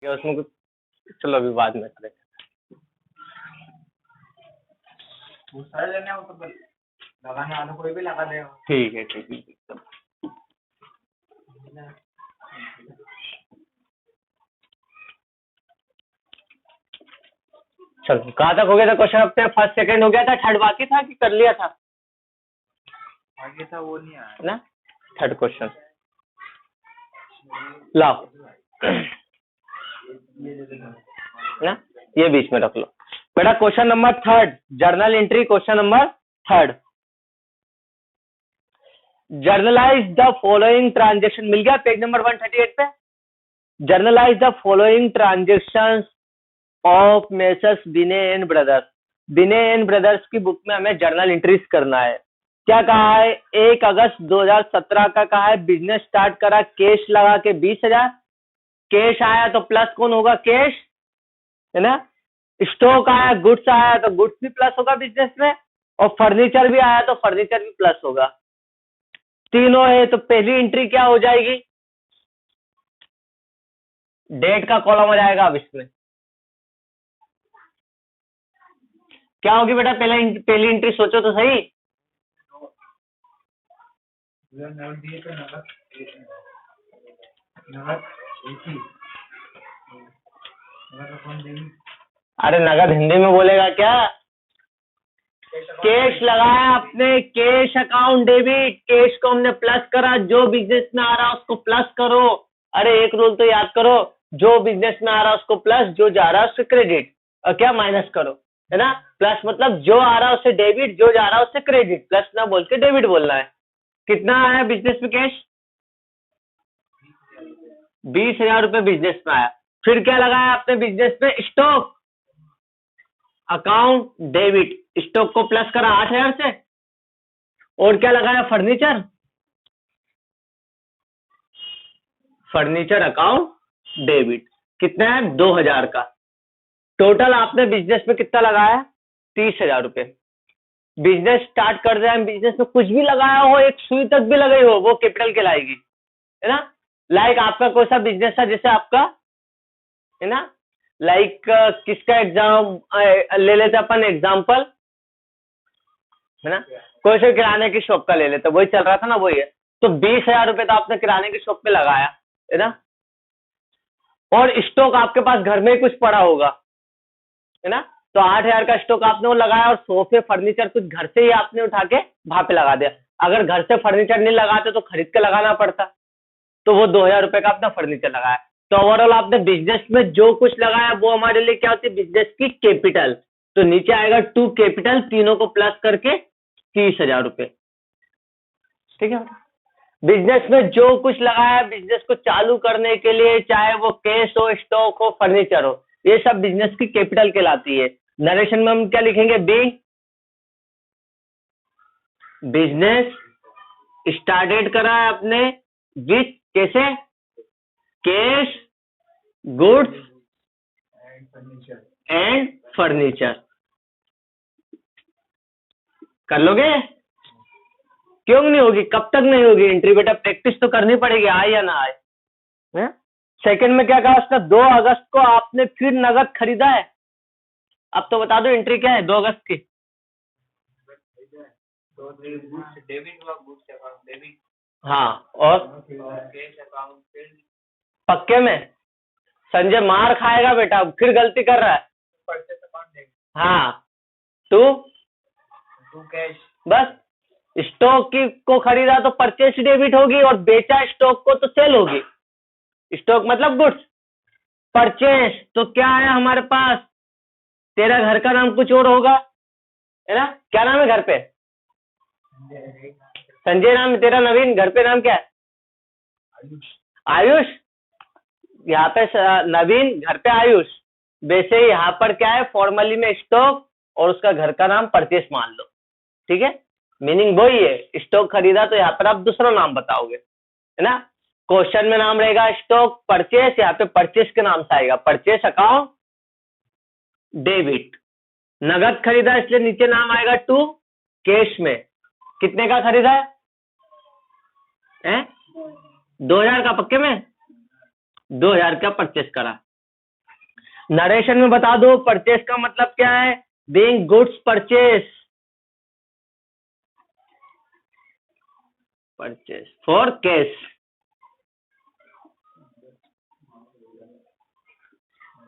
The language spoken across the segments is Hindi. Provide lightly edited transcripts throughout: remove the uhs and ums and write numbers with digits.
या उसमें कुछ, चलो अभी बाद में करेंगे। लगाने वाला कोई भी लगा देगा। ठीक है ठीक है। चलो कहाँ तक हो गया था क्वेश्चन अपने? फर्स्ट सेकंड हो गया था, थर्ड बाकी था कि कर लिया था? आगे था वो नहीं आया ना। थर्ड क्वेश्चन लाओ ना, ये बीच में रख लो बेटा। Question number third, journal entry question number third. Journalize the following transaction, मिल गया पेज नंबर 138 पे। Journalize the following transactions of messrs Binay and brothers. Binay and brothers की बुक में हमें जर्नल एंट्रीज करना है। क्या कहा है? 1 अगस्त 2017 का कहा है बिजनेस स्टार्ट करा, कैश लगा के 20,000। कैश आया तो प्लस कौन होगा? कैश है ना। स्टॉक आया, गुड्स आया तो गुड्स भी प्लस होगा बिजनेस में, और फर्नीचर भी आया तो फर्नीचर भी प्लस होगा। तीनों है तो पहली एंट्री क्या हो जाएगी? डेट का कॉलम आ जाएगा। अब इसमें क्या होगी बेटा? पहली एंट्री सोचो तो सही। अरे नगद हिंदी में बोलेगा क्या? कैश लगाया आपने, कैश अकाउंट डेबिट, कैश को हमने प्लस करा, जो बिजनेस में आ रहा है उसको प्लस करो। अरे एक रूल तो याद करो, जो बिजनेस में आ रहा है उसको प्लस, जो जा रहा है उससे क्रेडिट, और क्या माइनस करो, है ना। प्लस मतलब जो आ रहा है उससे डेबिट, जो जा रहा है उससे क्रेडिट, प्लस ना बोल के डेबिट बोलना है। कितना आया बिजनेस में कैश? 20,000 रुपए बिजनेस में आया। फिर क्या लगाया आपने बिजनेस में? स्टॉक अकाउंट डेबिट, स्टॉक को प्लस करा 8,000 से, और क्या लगाया? Furniture, furniture account debit. कितना है? 2,000 का। टोटल आपने बिजनेस में कितना लगाया? 30,000 रुपए। बिजनेस स्टार्ट कर दिया, बिजनेस में कुछ भी लगाया हो, एक सुई तक भी लगाई हो, वो कैपिटल कहलाएगी, है ना। लाइक आपका कोई सा बिजनेस था, जैसे आपका है ना, लाइक किसका एग्जाम ले लेते अपन एग्जाम्पल, है ना, कोई से किराने की शॉप का ले लेते, वही चल रहा था ना, वही है। तो 20,000 रुपए तो आपने किराने की शॉप पे लगाया, है ना। और स्टॉक आपके पास घर में ही कुछ पड़ा होगा, है ना, तो 8,000 का स्टॉक आपने वो लगाया, और सोफे फर्नीचर कुछ घर से ही आपने उठा के वहां पे लगा दिया। अगर घर से फर्नीचर नहीं लगाते तो खरीद के लगाना पड़ता, तो वो 2,000 रुपए का आपने फर्नीचर लगाया। तो ओवरऑल आपने बिजनेस में जो कुछ लगाया वो हमारे लिए क्या होती है? बिजनेस की कैपिटल। तो नीचे आएगा टू कैपिटल, तीनों को प्लस करके 30,000 रुपए। ठीक है। बिजनेस में जो कुछ लगाया बिजनेस को चालू करने के लिए, चाहे वो कैश हो, स्टॉक हो, फर्नीचर हो, ये सब बिजनेस की कैपिटल कहलाती है। नरेशन में हम क्या लिखेंगे? बीइंग बिजनेस स्टार्टेड करा है अपने विथ, कैसे? Cash, goods and furniture. कर लोगे? क्यों नहीं होगी? कब तक नहीं होगी एंट्री बेटा? प्रैक्टिस तो करनी पड़ेगी, आए या ना आए। सेकंड में क्या कहा उसका? 2 अगस्त को आपने फिर नगद खरीदा है। अब तो बता दो एंट्री क्या है 2 अगस्त की? हाँ, और पक्के में संजय मार खाएगा बेटा, फिर गलती कर रहा है। हाँ, टू कैश, बस। स्टॉक की को खरीदा तो परचेस डेबिट होगी, और बेचा स्टॉक को तो सेल होगी। स्टॉक मतलब गुड्स। परचेस तो क्या है हमारे पास? तेरा घर का नाम कुछ और होगा, है ना। क्या नाम है घर पे? संजय नाम है तेरा। नवीन घर पे नाम क्या है? आयुष। यहाँ पे नवीन, घर पे आयुष। वैसे यहाँ पर क्या है? फॉर्मली में स्टॉक और उसका घर का नाम परचेस मान लो, ठीक है। मीनिंग वही है, स्टॉक खरीदा तो यहाँ पर आप दूसरा नाम बताओगे, है ना। क्वेश्चन में नाम रहेगा स्टॉक परचेस, यहाँ पे परचेस के नाम से आएगा परचेस अकाउंट डेबिट। नगद खरीदा इसलिए नीचे नाम आएगा टू कैश में। कितने का खरीदा है? 2,000 का। पक्के में 2,000 का परचेस करा, नरेशन में बता दो परचेस का मतलब क्या है। Being goods purchase, purchase for cash.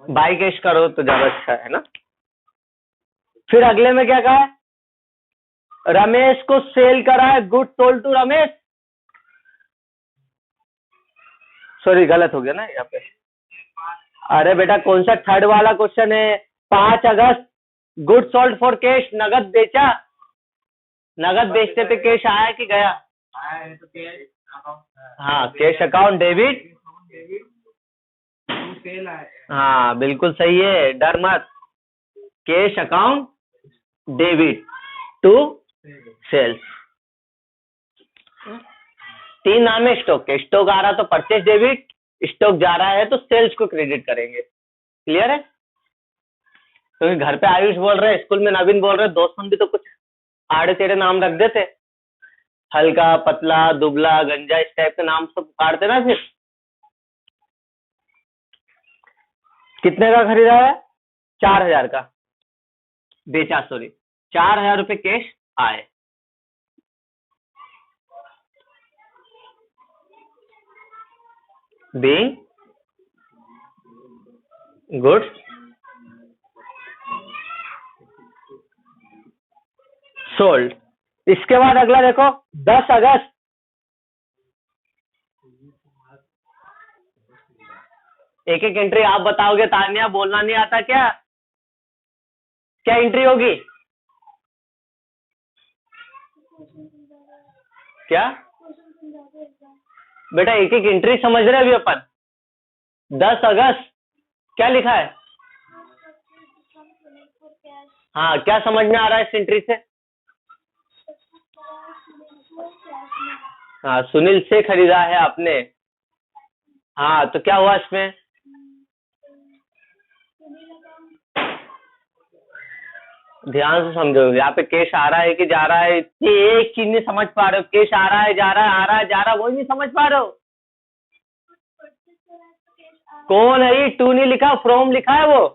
By cash करो तो ज्यादा अच्छा है ना। फिर अगले में क्या कहा है, रमेश को सेल करा है, good sold to Ramesh. Sorry गलत हो गया ना यहाँ पे। अरे बेटा कौन सा थर्ड वाला क्वेश्चन है। 5 अगस्त गुड सोल्ड फॉर कैश, नगद बेचा। नगद बेचते पे कैश आया कि गया। आया तो कैश अकाउंट। हाँ cash account debit. To sale आया। हाँ बिल्कुल सही है, डर मत। Cash account debit to sales. 3 नाम है स्टॉक के। स्टॉक आ रहा तो परचेज डेबिट, स्टॉक जा रहा है तो सेल्स को क्रेडिट करेंगे। क्लियर है। क्योंकि घर पे आयुष बोल रहे, स्कूल में नवीन बोल रहे, दोस्तों भी तो कुछ आड़े तेरे नाम रख देते, हल्का पतला दुबला गंजा इस टाइप के नाम सब पुकारते ना। फिर कितने का खरीदा है, 4000 का बेचा, सॉरी 4000 रुपए कैश आए। Being goods sold. इसके बाद अगला देखो 10 अगस्त। एक एक एंट्री आप बताओगे, तान्या बोलना नहीं आता क्या। क्या एंट्री होगी, क्या बेटा एक एक एंट्री समझ रहे अभी अपन। 10 अगस्त क्या लिखा है। हाँ क्या समझ में आ रहा है इस एंट्री से। हाँ सुनील से खरीदा है आपने। हाँ तो क्या हुआ इसमें, ध्यान से समझो। यहाँ पे कैश आ रहा है कि जा रहा है, ये एक चीज नहीं समझ पा रहे हो। कैश आ रहा है जा रहा है, आ रहा है जा रहा है, वही नहीं समझ पा रहे हो। कौन है ये, टू नहीं लिखा, फ्रॉम लिखा है। वो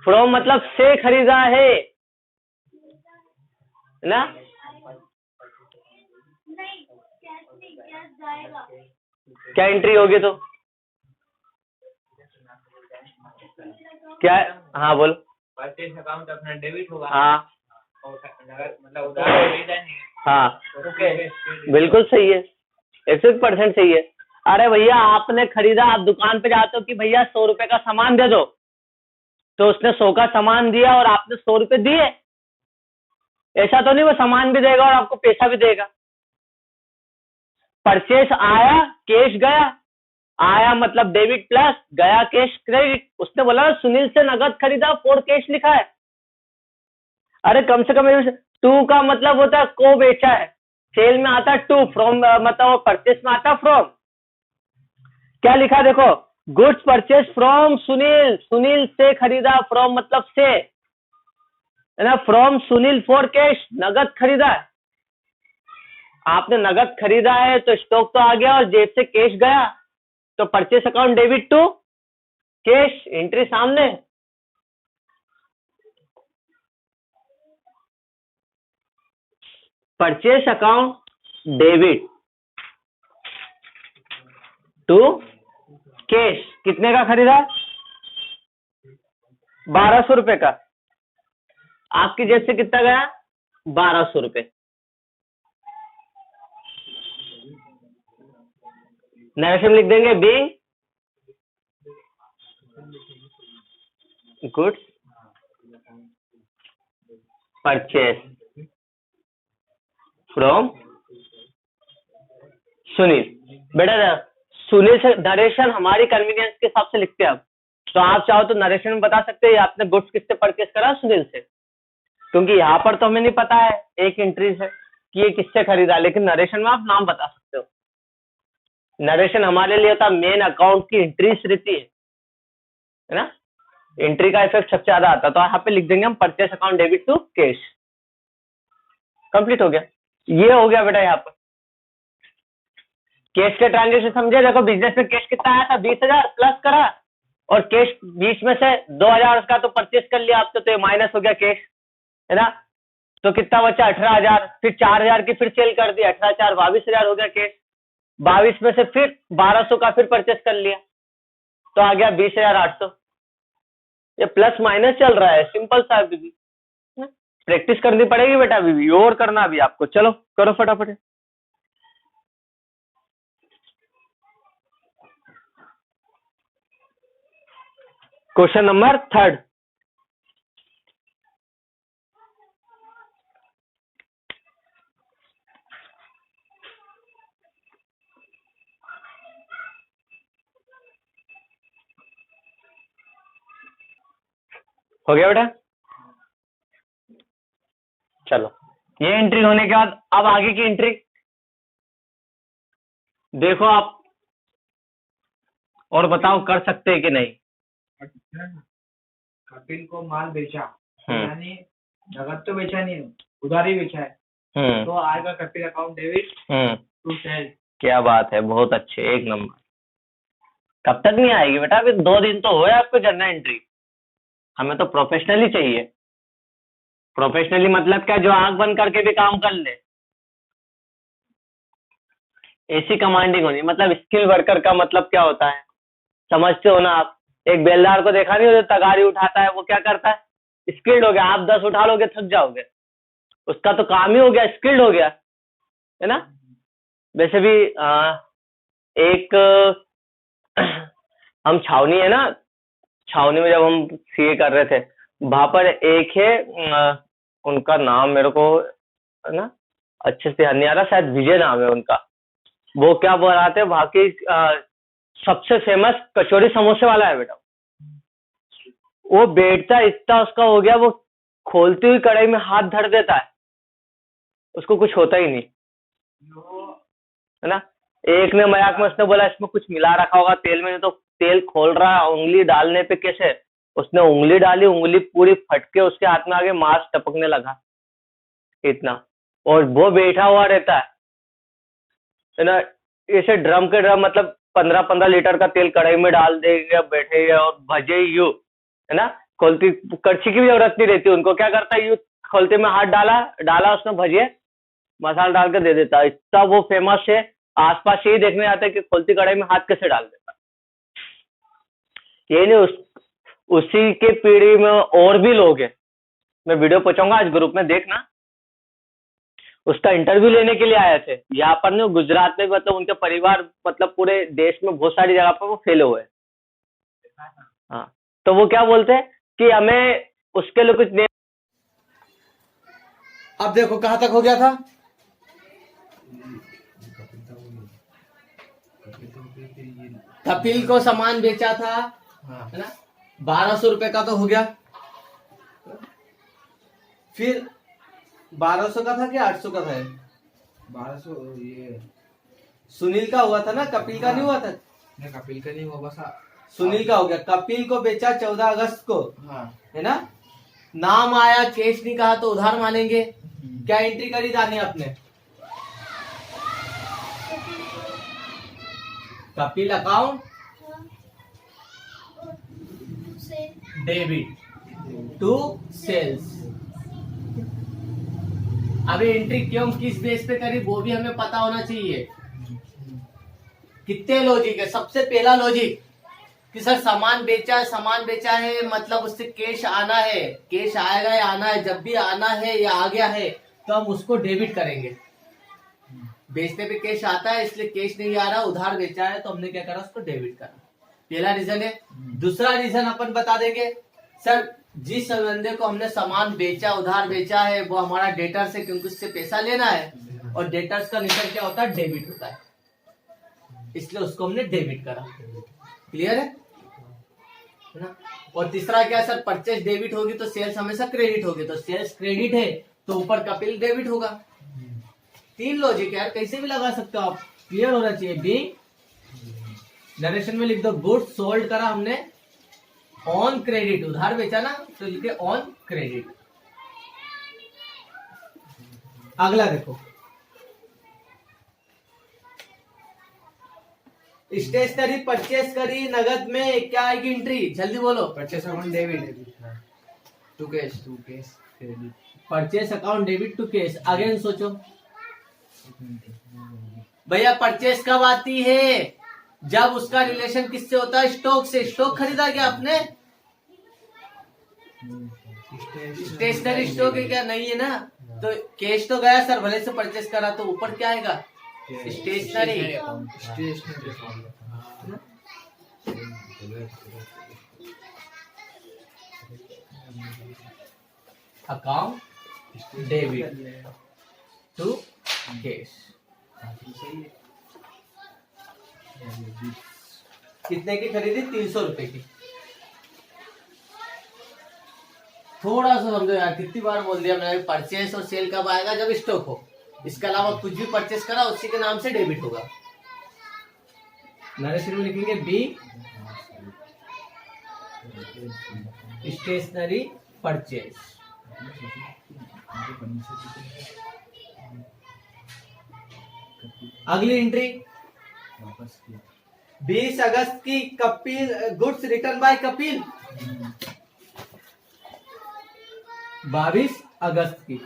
फ्रॉम मतलब से खरीदा है ना। क्या एंट्री होगी तो क्या। हाँ बोलो। परचेज अकाउंट अपना डेबिट होगा। हाँ मतलब उधार खरीदा नहीं। हाँ तो बिल्कुल सही है, 100% सही है। अरे भैया आपने खरीदा, आप दुकान पे जाते हो कि भैया 100 रुपए का सामान दे दो, तो उसने 100 का सामान दिया और आपने 100 रुपए दिए। ऐसा तो नहीं वो सामान भी देगा और आपको पैसा भी देगा। परचेस आया कैश गया, आया मतलब डेबिट प्लस, गया कैश क्रेडिट। उसने बोला सुनील से नगद खरीदा, फॉर कैश लिखा है। अरे कम से कम 2 का मतलब होता है को बेचा है, सेल में आता है टू, फ्रॉम मतलब परचेस में आता है फ्रॉम। क्या लिखा देखो, goods purchase from Sunil, Sunil से खरीदा, फ्रॉम मतलब से है ना, फ्रॉम सुनील फॉर कैश, नगद खरीदा है। आपने नगद खरीदा है तो स्टॉक तो आ गया और जेब से कैश गया, तो purchase account debit to cash, entry सामने। Purchase account debit to cash, कितने का खरीदा, 1200 रुपए का। आपकी जेब से कितना गया, 1200 रुपए। नरेशन लिख देंगे, being goods purchase from Sunil. बेटा सुनील से नरेशन हमारी कन्वीनियंस के हिसाब से लिखते हैं अब, तो आप चाहो तो नरेशन में बता सकते हैं आपने गुड्स किससे परचेस करा, सुनील से। क्योंकि यहाँ पर तो हमें नहीं पता है एक एंट्री से कि ये किससे खरीदा, लेकिन नरेशन में आप नाम बता सकते हो। नरेशन हमारे लिए होता है मेन अकाउंट की एंट्रीज रहती है ना, एंट्री का इफेक्ट सबसे ज्यादा आता है। तो यहाँ पे लिख देंगे हम purchase account debit to cash. Complete हो गया, ये हो गया बेटा। यहाँ पर कैश के ट्रांजेक्शन समझे। देखो बिजनेस में कैश कितना आया था, 20,000 प्लस करा और कैश 20 में से 2000 का तो परचेस कर लिया आपने, तो ये माइनस हो गया कैश, है ना। तो कितना बचा 18,000, फिर 4,000 की फिर सेल कर दी, 18 4 22,000 हो गया कैश। 22 में से फिर 1200 का फिर परचेस कर लिया, तो आ गया 20,800। ये प्लस माइनस चल रहा है, सिंपल सा अभी भी। प्रैक्टिस करनी पड़ेगी बेटा, अभी भी और करना भी आपको। चलो करो फटाफट। Question number 3। हो गया बेटा? चलो, ये एंट्री होने के बाद अब आगे की एंट्री देखो आप, और बताओ कर सकते हैं कि नहीं। कपिल को माल बेचा, यानी नगद तो बेचा नहीं, उधारी बेचा है, तो आएगा Kapil account debit to sale. क्या बात है, बहुत अच्छे, एक नंबर। कब तक नहीं आएगी बेटा? अभी 2 दिन तो हुए आपको जर्नल एंट्री। हमें तो प्रोफेशनली चाहिए। प्रोफेशनली मतलब क्या? जो आंख बंद करके भी काम कर ले। ऐसी कमांडिंग होनी, मतलब स्किल वर्कर का मतलब क्या होता है समझते हो ना आप? एक बेलदार को देखा नहीं हो, जो तगारी उठाता है, वो क्या करता है? स्किल्ड हो गया। आप 10 उठा लोगे थक जाओगे, उसका तो काम ही हो गया, स्किल्ड हो गया, है ना। वैसे भी एक हम छावनी है ना, छावनी में जब हम सीए कर रहे थे, वहां पर एक है उनका नाम मेरे को है ना अच्छे से याद नहीं आ रहा, शायद विजय नाम है उनका। वो क्या बनाते हैं, वहां की सबसे फेमस कचौरी समोसे वाला है बेटा। वो बेचता इतना उसका हो गया, वो खोलती हुई कढ़ाई में हाथ धर देता है, उसको कुछ होता ही नहीं, है ना। एक ने मजाक में उसने बोला इसमें कुछ मिला रखा होगा तेल में, तो तेल खोल रहा है, उंगली डालने पे कैसे उसने उंगली डाली, उंगली पूरी फट के उसके हाथ में आगे मांस टपकने लगा इतना, और वो बैठा हुआ रहता है ना। ऐसे ड्रम के ड्रम, मतलब 15-15 लीटर का तेल कढ़ाई में डाल देगा, बैठेगा और भजे यू, है ना। खोलती कड़छी की भी जरूरत नहीं रहती उनको, क्या करता है यू खोलते में हाथ डाला डाला उसने, भजिए मसाला डाल के दे देता है। इतना वो फेमस है, आसपास यही देखने आते हैं कि खोलती कढ़ाई में हाथ कैसे डाल देता। ये नहीं, उसी के पीढ़ी में और भी लोग हैं। मैं वीडियो पहुंचाऊंगा आज ग्रुप में, देखना। उसका इंटरव्यू लेने के लिए आए थे यहाँ पर, नहीं गुजरात में, मतलब उनके परिवार मतलब पूरे देश में बहुत सारी जगह पर वो फैले हुए हैं। हाँ, तो वो क्या बोलते हैं कि हमें उसके लिए कुछ नहीं। अब देखो कहां तक हो गया था। कपिल को सामान बेचा था, है ना, 1200 रुपए का तो हो गया। फिर 1200 का था कि 800 का था? 1200 ये सुनील का हुआ था ना, कपिल का नहीं हुआ था। नहीं, कपिल का नहीं हुआ, बस सुनील का हो गया। कपिल को बेचा 14 अगस्त को, हाँ, है ना। नाम आया, कैश नहीं कहा तो उधार मानेंगे। क्या एंट्री करी जानी आपने? Kapil account debit to sales. अभी एंट्री क्यों किस बेस पे करी वो भी हमें पता होना चाहिए। कितने लॉजिक है? सबसे पहला लॉजिक कि सर सामान बेचा है मतलब उससे कैश आना है, कैश आएगा या आना है, जब भी आना है या आ गया है तो हम उसको डेबिट करेंगे। बेचने पे कैश आता है, इसलिए कैश नहीं आ रहा, उधार बेचा है तो हमने क्या करा, उसको डेबिट करा। पहला रीजन है। दूसरा रीजन अपन बता देंगे, सर जिस बंदे को हमने सामान बेचा, उधार बेचा है, वो हमारा डेटर्स है क्योंकि उससे पैसा लेना है, और डेटर्स का निकल क्या होता है, डेबिट होता है, इसलिए उसको हमने डेबिट करा। क्लियर है ना। और तीसरा क्या सर, परचेज डेबिट होगी तो सेल्स हमेशा क्रेडिट होगी, तो सेल्स क्रेडिट है तो ऊपर कपिल डेबिट होगा। 3 लॉजिक यार, कैसे भी लगा सकते हो आप, क्लियर होना चाहिए। बी नरेशन में लिख दो, गुड सोल्ड करा हमने ऑन क्रेडिट, उधार बेचा ना तो लिखे ऑन क्रेडिट। अगला देखो, स्टेशनरी परचेस करी नगद में, क्या आएगी एंट्री? जल्दी बोलो। Purchase account debit to cash credit. Purchase account debit to cash. Again सोचो भैया, परचेस कब आती है? जब उसका रिलेशन किससे होता है? स्टॉक से। स्टॉक खरीदा क्या आपने? स्टेशनरी स्टॉक है क्या? नहीं है ना। तो कैश तो गया सर, भले से परचेस करा, तो ऊपर क्या आएगा? Stationery account debit to cash. कितने की खरीदी? 300 रुपए की। थोड़ा सा समझो यार, कितनी बार बोल दिया मैंने। परचेस और सेल कब आएगा? जब स्टॉक हो। इसके अलावा कुछ भी परचेस करा उसी के नाम से डेबिट होगा। नरेश में लिखेंगे बी स्टेशनरी परचेस। अगली एंट्री 20 अगस्त की Kapil goods return by Kapil. 22 अगस्त की।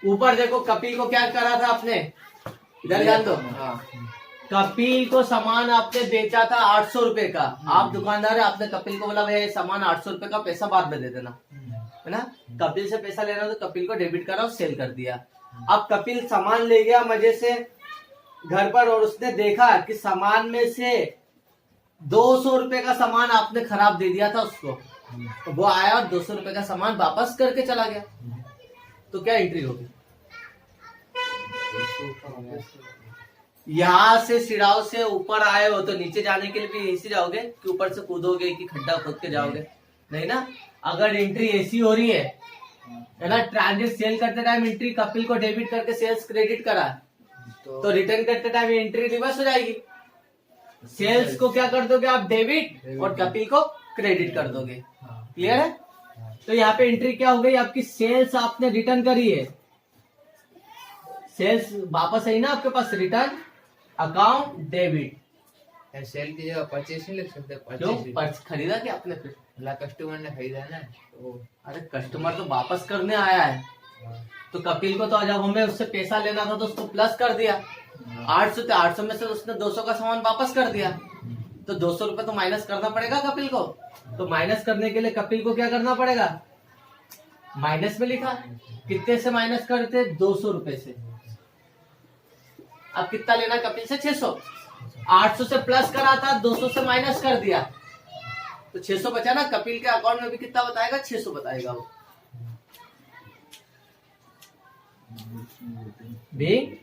ऊपर देखो, कपिल को क्या करा था आपने? इधर ध्यान दो। कपिल को सामान आपने बेचा था 800 रुपए का। आप दुकानदार है, आपने कपिल को बोला भैया सामान 800 रुपए का, पैसा बाद में दे देना, है ना। कपिल से पैसा लेना तो कपिल को डेबिट करा और सेल कर दिया। अब कपिल सामान ले गया मजे से घर पर, और उसने देखा कि सामान में से 200 रुपए का सामान आपने खराब दे दिया था उसको। तो वो आया और 200 रुपए का सामान वापस करके चला गया। तो क्या एंट्री होगी? यहाँ से सिराव से ऊपर आए हो तो नीचे जाने के लिए भी ऐसी जाओगे कि ऊपर से कूदोगे कि खड्डा खोद के जाओगे? नहीं ना। अगर एंट्री ऐसी हो रही है ना, ट्रांजिट सेल करते टाइम एंट्री कपिल को डेबिट करके सेल्स क्रेडिट करा, तो रिटर्न करते टाइम एंट्री रिवर्स हो जाएगी। सेल्स को क्या कर दोगे आप? डेबिट, और कपिल को क्रेडिट कर दोगे। क्लियर है? तो यहाँ पे एंट्री क्या हो गई आपकी? सेल्स आपने रिटर्न करी है, सेल्स वापस आई ना आपके पास। Return account debit. सेल की जगह परचेस नहीं लिख सकते? क्यों? खरीदा क्या आपने? फिर कस्टमर ने खरीदा ना, तो अरे कस्टमर तो वापस करने आया है, तो कपिल को तो जब हमें उससे पैसा लेना था तो उसको प्लस कर दिया। 800 थे, 800 में से उसने 200 का सामान वापस कर दिया, तो 200 रुपए तो माइनस करना पड़ेगा कपिल को। तो माइनस करने के लिए कपिल को क्या करना पड़ेगा? माइनस में लिखा। कितने से माइनस करते? 200 रुपए से। अब कितना लेना कपिल से? 600। 800 से प्लस करा था, 200 से माइनस कर दिया, तो 600 बचा ना। कपिल के अकाउंट में भी कितना बताएगा? 600 बताएगा वो भी।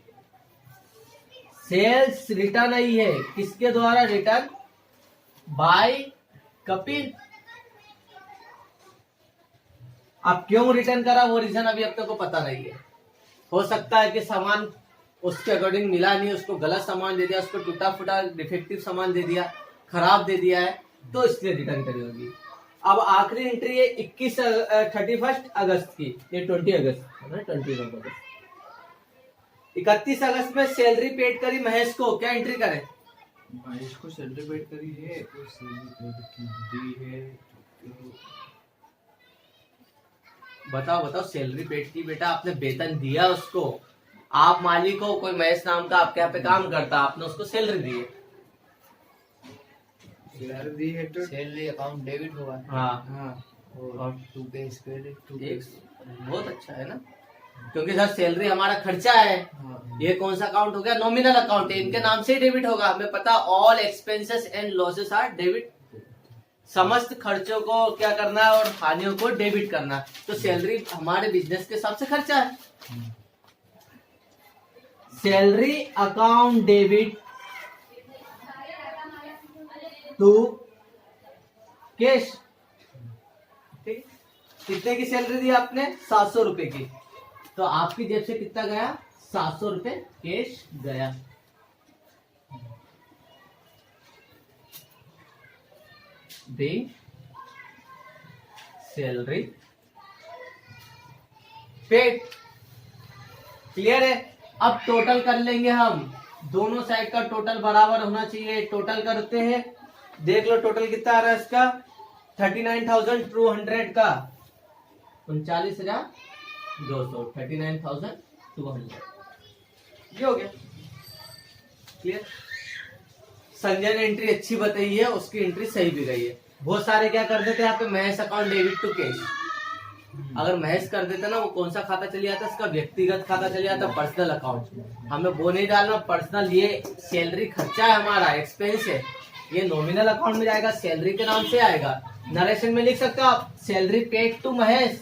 सेल्स रिटर्न आई है, किसके द्वारा? Return by Kapil. अब क्यों रिटर्न करा वो रीजन अभी अब तक को पता नहीं है। हो सकता है कि सामान उसके अकॉर्डिंग मिला नहीं, उसको गलत सामान दे दिया, उसको टूटा फूटा डिफेक्टिव सामान दे दिया, खराब दे दिया है, तो इसलिए रिटर्न करी होगी। अब आखिरी एंट्री है 31 अगस्त की। ये 20 अगस्त है ना, 20 अगस्त। 31 अगस्त में सैलरी पेड करी महेश को, क्या एंट्री करें? महेश को सैलरी पेड करी है, तो सैलरी पेड दी है। बताओ सैलरी पेड की। बेटा आपने वेतन दिया उसको, आप मालिक हो, कोई महेश नाम का आपके यहाँ पे काम करता, आपने उसको सैलरी दी है। सैलरी दी है तो सैलरी अकाउंट डेबिट होगा। हाँ, और to cash credit to cash. बहुत अच्छा है ना, क्योंकि सर सैलरी हमारा खर्चा है। ये कौन सा अकाउंट हो गया? नॉमिनल अकाउंट है, इनके नाम से ही डेबिट होगा। हमें पता, all expenses and losses are debit. समस्त खर्चों को क्या करना है और हानियों को डेबिट करना। तो सैलरी हमारे बिजनेस के हिसाब से खर्चा है। Salary account debit to cash. ठीक, कितने की सैलरी दी आपने? 700 रुपए की। तो आपकी जेब से कितना गया? 700 रुपए कैश गया। दी सैलरी पेड। क्लियर है? अब टोटल कर लेंगे हम। दोनों साइड का टोटल बराबर होना चाहिए। टोटल करते हैं, देख लो टोटल कितना आ रहा है इसका, 39,200 का 39,200, 39,200 ये हो गया क्लियर। संजय ने एंट्री अच्छी बताई है, उसकी एंट्री सही भी गई है। बहुत सारे क्या कर देते हैं यहाँ पे, Mahesh account debit to cash. अगर महेश कर देते ना, वो कौन सा खाता चले जाता, इसका व्यक्तिगत खाता चले जाता, पर्सनल अकाउंट। हमें वो नहीं डालना पर्सनल, ये सैलरी खर्चा है हमारा, एक्सपेंस है, ये नॉमिनल अकाउंट में जाएगा, सैलरी के नाम से आएगा। नरेशन में लिख सकते हो आप, salary paid to Mahesh.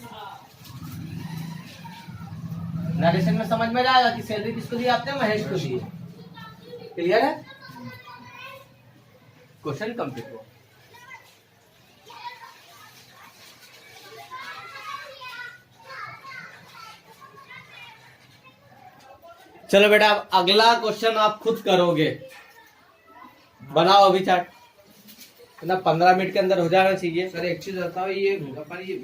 Narration में समझ में आएगा कि सैलरी किसको दी आपने, महेश को दी। क्लियर है, क्वेश्चन कंप्लीट हुआ। चलो बेटा, अब अगला क्वेश्चन आप खुद करोगे, बनाओ अभी चार्ट, ना 15 मिनट के अंदर हो जाना चाहिए। सर एक चीज बताओ, ये अपन ये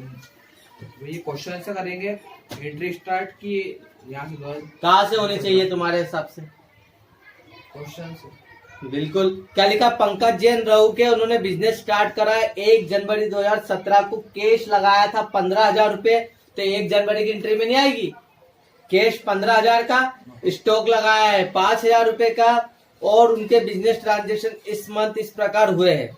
क्वेश्चन से करेंगे, एंट्री स्टार्ट की यहाँ से कहाँ से होनी चाहिए तुम्हारे हिसाब से? क्वेश्चन से बिल्कुल। क्या लिखा, पंकज जैन रहू के उन्होंने बिजनेस स्टार्ट करा है, 1 जनवरी 2017 को कैश लगाया था 15,000 रुपए, तो 1 जनवरी की एंट्री में नहीं आएगी। कैश 15,000 का, स्टॉक लगाया है 5,000 रुपए का, और उनके बिजनेस ट्रांजेक्शन इस मंथ इस प्रकार हुए हैं।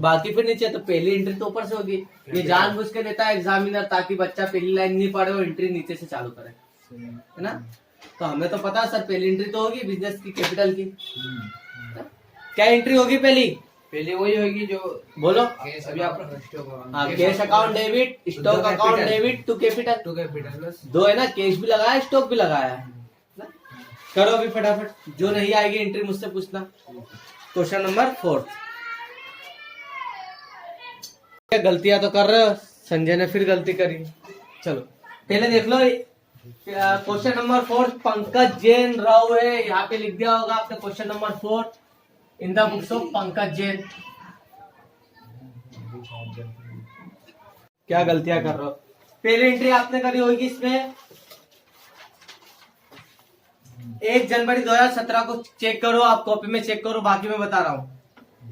बाकी फिर नीचे तो पहली एंट्री तो ऊपर से होगी। ये जानबूझ के देता है एग्जामिनर, ताकि बच्चा पहली लाइन नहीं पढ़े और एंट्री नीचे से चालू करे, है ना। तो हमें तो पता है सर, पहली एंट्री तो होगी बिजनेस की, कैपिटल की। क्या एंट्री होगी पहली वही होगी जो बोलो अभी आप cash account debit, stock account debit to capital. दो है ना, कैश भी लगाया, स्टॉक भी लगाया है। करो अभी फटाफट, जो नहीं आएगी एंट्री मुझसे पूछना। Question number 4। गलतियां तो कर रहे हो, संजय ने फिर गलती करी। चलो पहले देख लो, क्वेश्चन नंबर 4 पंकज जैन राव है, यहाँ पे लिख दिया होगा आपने question number 4 in the books of Pankaj Jain. क्या गलतियां कर रहे हो? पहली एंट्री आपने करी होगी इसमें 1 जनवरी 2017 को चेक करो, आप कॉपी में चेक करो, बाकी मैं बता रहा हूँ।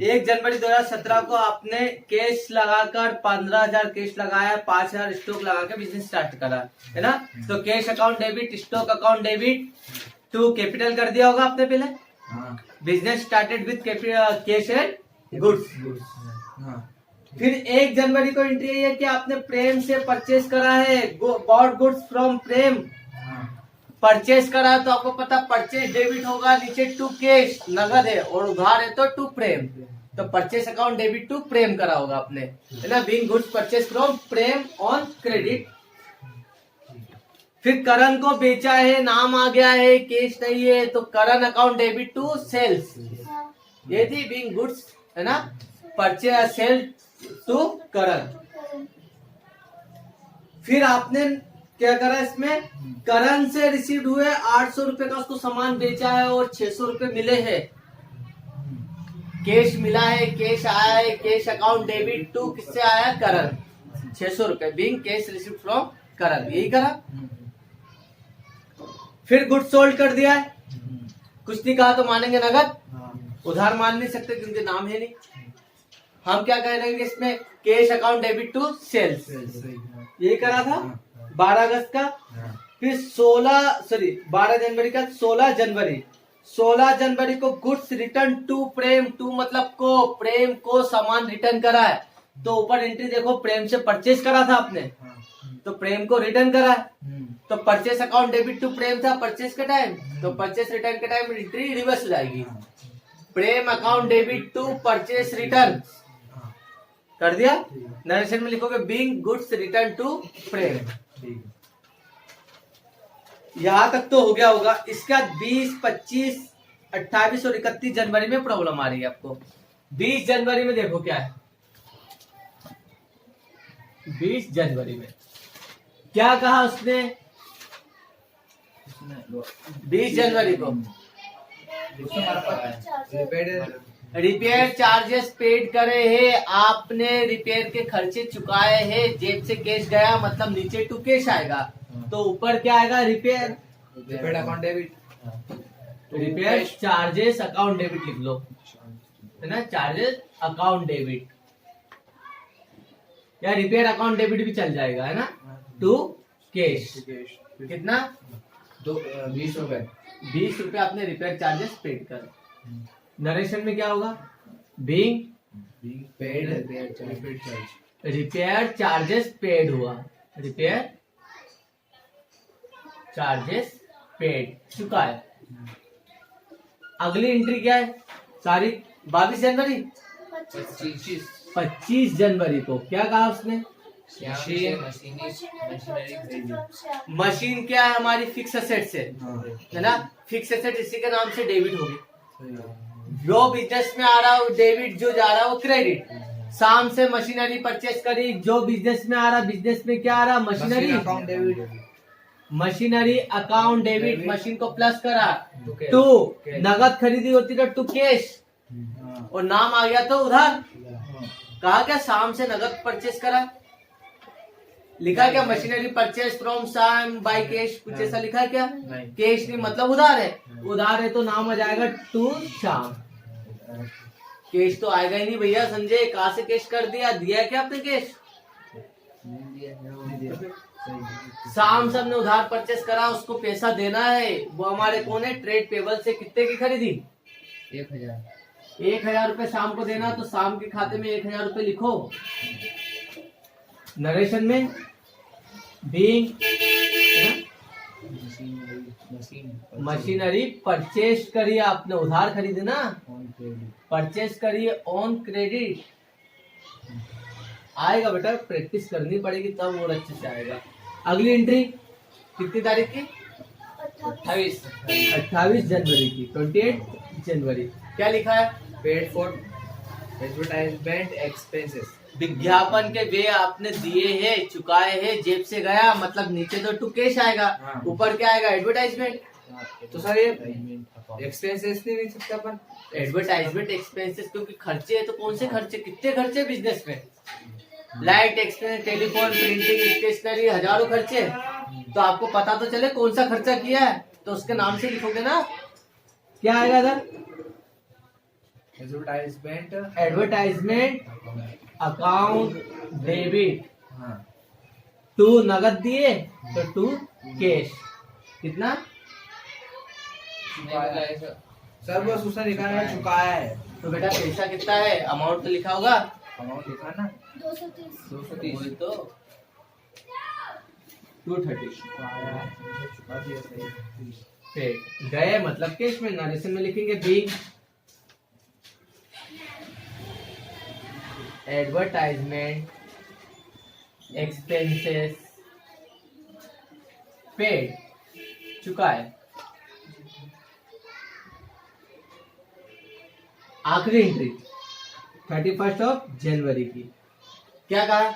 1 जनवरी 2017 को आपने कैश लगाकर 15,000 कैश लगाया, 5,000 स्टॉक लगा के बिजनेस स्टार्ट करा, है ना। तो cash account debit, stock account debit to capital कर दिया होगा आपने पहले। Business started with cash and goods. फिर 1 जनवरी को एंट्री है कि आपने प्रेम से परचेस करा है, bought goods from Prem, purchase करा है, तो आपको पता परचेस डेबिट होगा, नीचे टू कैश नगद है, और उधार है तो टू प्रेम, तो परचेस अकाउंट डेबिट टू प्रेम करा होगा आपने, है ना। Being goods purchase from Prem on credit. फिर करण को बेचा है, नाम आ गया है, कैश नहीं है, तो करण अकाउंट डेबिट टू सेल्स, ये थी बीइंग गुड्स, है ना, परचेस सेल टू करण। फिर आपने क्या करा इसमें, करण से रिसीव हुए 800 रुपए का उसको सामान बेचा है और 600 रुपए मिले हैं, कैश मिला है, कैश आया है, कैश अकाउंट डेबिट टू किससे आया, करण, 600 रुपए बीइंग कैश रिसीव फ्रॉम करण, यही करा। फिर गुड सोल्ड कर दिया है, कुछ नहीं कहा तो मानेंगे नगद, उधार मान नहीं सकते क्योंकि नाम है नहीं। हम क्या करेंगे इसमें, cash account debit to sales, यही करा था 12 अगस्त का। फिर 12 जनवरी का 16 जनवरी को goods return to Prem, to मतलब को, प्रेम को सामान रिटर्न करा है, तो ऊपर एंट्री देखो, प्रेम से परचेस करा था आपने, तो प्रेम को रिटर्न करा है, तो purchase account debit to Prem था परचेस के टाइम, तो परचेस रिटर्न के टाइम एंट्री रिवर्स हो जाएगी, Prem account debit to purchase return कर दिया। नरेशन में लिखोगे being goods return to Prem. यहां तक तो हो गया होगा। इसके बाद 20, 25, 28 और 31 जनवरी में प्रॉब्लम आ रही है आपको। 20 जनवरी में देखो क्या है, 20 जनवरी में क्या कहा उसने, 20 जनवरी को रिपेयर चार्जेस पेड करे है, आपने रिपेयर के खर्चे चुकाए हैं, जेब से कैश गया मतलब नीचे टू कैश आएगा, तो ऊपर क्या आएगा, repair account debit, repair charges account debit लिख लो, है ना, चार्जेस अकाउंट डेबिट, या रिपेयर अकाउंट डेबिट भी चल जाएगा, है ना। टू कैश, कितना 20 रुपए। 20 रुपए आपने रिपेयर चार्जेस पेड कर। नरेशन में क्या होगा, being paid repair charges paid हुआ, रिपेयर चार्जेस पेड चुका है। अगली एंट्री क्या है, तारीख 22 जनवरी 25 जनवरी को क्या कहा उसने, मशीन क्या है हमारी, फिक्स एसेट से, है ना, फिक्स एसेट इसी के नाम से डेबिट होगी। जो बिजनेस में आ रहा है वो डेबिट, जो जा रहा है वो क्रेडिट। शाम से मशीनरी परचेस करी, जो बिजनेस में आ रहा, बिजनेस में क्या आ रहा, machinery account debit, machinery account debit, machine को प्लस करा, टू नगद खरीदी होती तो टू कैश, और नाम आ गया तो उधार। कहा क्या, शाम से नगद परचेस करा, लिखा क्या, मशीनरी परचेस फ्रॉम शाम बाय कैश, कुछ ऐसा लिखा है क्या, कैश नहीं, मतलब उधार है, उधार है तो नाम आ जाएगा टू शाम। कैश तो आएगा ही नहीं भैया संजय, कहाँ से कैश कर दिया, दिया क्या आपने कैश, शाम से हमने उधार परचेस करा, उसको पैसा देना है, वो हमारे कौन है, ट्रेड पेबल से कितने की खरीदी, 1000 रुपए शाम को देना, तो शाम के खाते में 1000 रुपए लिखो। नरेशन में बीइंग मशीनरी परचेस करिए, आपने उधार खरीदे ना, परचेस करिए ऑन क्रेडिट। आएगा बेटा, प्रैक्टिस करनी पड़ेगी तब और अच्छे से आएगा। अगली एंट्री कितनी तारीख की, 28 जनवरी की, 28 जनवरी। क्या लिखा है, पेड फॉर एडवर्टाइजमेंट एक्सपेंसेस, विज्ञापन के वे आपने दिए हैं, चुकाए हैं, जेब से गया, मतलब नीचे तो टू कैश आएगा, ऊपर क्या आएगा, एडवर्टाइजमेंट। तो सर ये एक्सपेंसेस नहीं लिख सकते अपन, एडवर्टाइजमेंट एक्सपेंसेस, क्योंकि खर्चे है तो कौन से खर्चे, कितने खर्चे बिजनेस में, light expense, telephone, printing, stationery, हजारों खर्चे, तो आपको पता तो चले कौन सा खर्चा किया है, तो उसके नाम से लिखोगे ना। क्या आएगा sir, advertisement account debit, to नगद दिए तो टू कैश, कितना, सर बस उसने लिखा है चुकाया है, तो बेटा पैसा कितना है, अमाउंट तो लिखा होगा, अमाउंट लिखा ना 230, तो 230 चुका दिया सही। फिर गए मतलब कैश में। नरेशन में लिखेंगे बीइंग एडवर्टाइजमेंट एक्सपेंसेस पेड, चुका है। आखिरी एंट्री 31 जनवरी की, क्या कहा,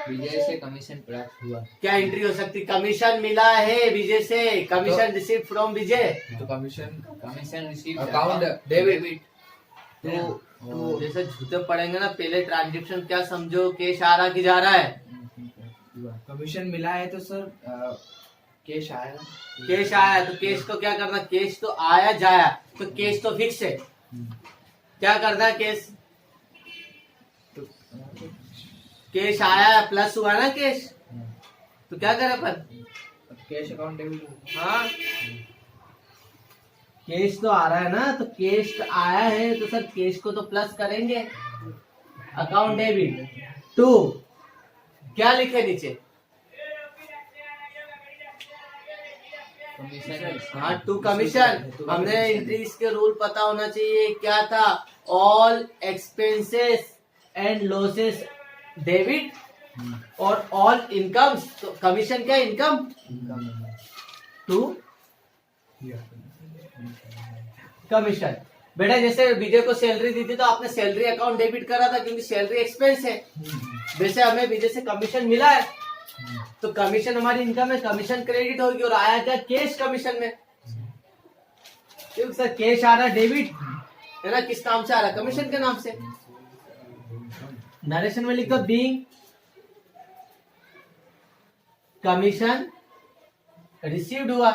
विजय से कमीशन प्राप्त हुआ, क्या एंट्री हो सकती, कमीशन मिला है विजय से, कमीशन रिसीव फ्रॉम विजय, तो कमीशन रिसीव अकाउंट डेबिट। तो जैसे झूठे पड़ेंगे ना, पहले ट्रांजेक्शन क्या समझो, कैश आ रहा कि जा रहा है, कमीशन मिला है तो सर कैश आया, कैश आया तो कैश को क्या करना, कैश तो आया जाया, तो कैश तो फिक्स है, क्या करना है, कैश आया प्लस हुआ ना कैश, तो क्या करें अपन, कैश अकाउंट डेबिट, हाँ कैश तो आ रहा है ना, तो कैश आया है तो सर कैश को तो प्लस करेंगे, अकाउंट डेबिट टू, क्या लिखे नीचे, हाँ टू कमीशन। हमने एंट्रीज के रूल पता होना चाहिए, क्या था, all expenses and losses debit और ऑल इनकम्स, तो कमीशन क्या, इनकम टू कमीशन। बेटा जैसे विजय को सैलरी दी थी तो आपने सैलरी अकाउंट डेबिट करा था, क्योंकि सैलरी एक्सपेंस है। वैसे हमें विजय से कमीशन मिला है तो कमीशन हमारी इनकम है, कमीशन क्रेडिट होगी, और आया क्या, कैश कमीशन में, क्योंकि सर कैश आ रहा है डेबिट है ना, किस नाम से आ रहा है, कमीशन के नाम से। नरेशन में लिखो बीइंग कमीशन रिसीव्ड हुआ,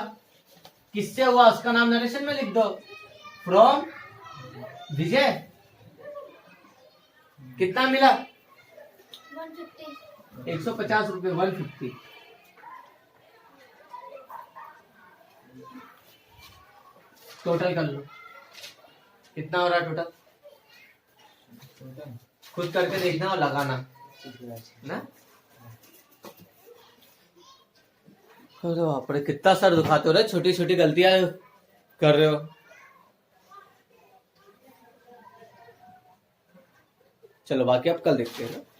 किससे हुआ उसका नाम नरेशन में लिख दो। फ्रॉम विजय। कितना मिला? 150 रुपये। 150 टोटल कर लो, कितना हो रहा है टोटल? खुद करके देखना और लगाना ना। अरे बाप रे, कितना सर दुखाते हो रे, छोटी छोटी गलतियां कर रहे हो। चलो बाकी आप कल देखते हैं ना।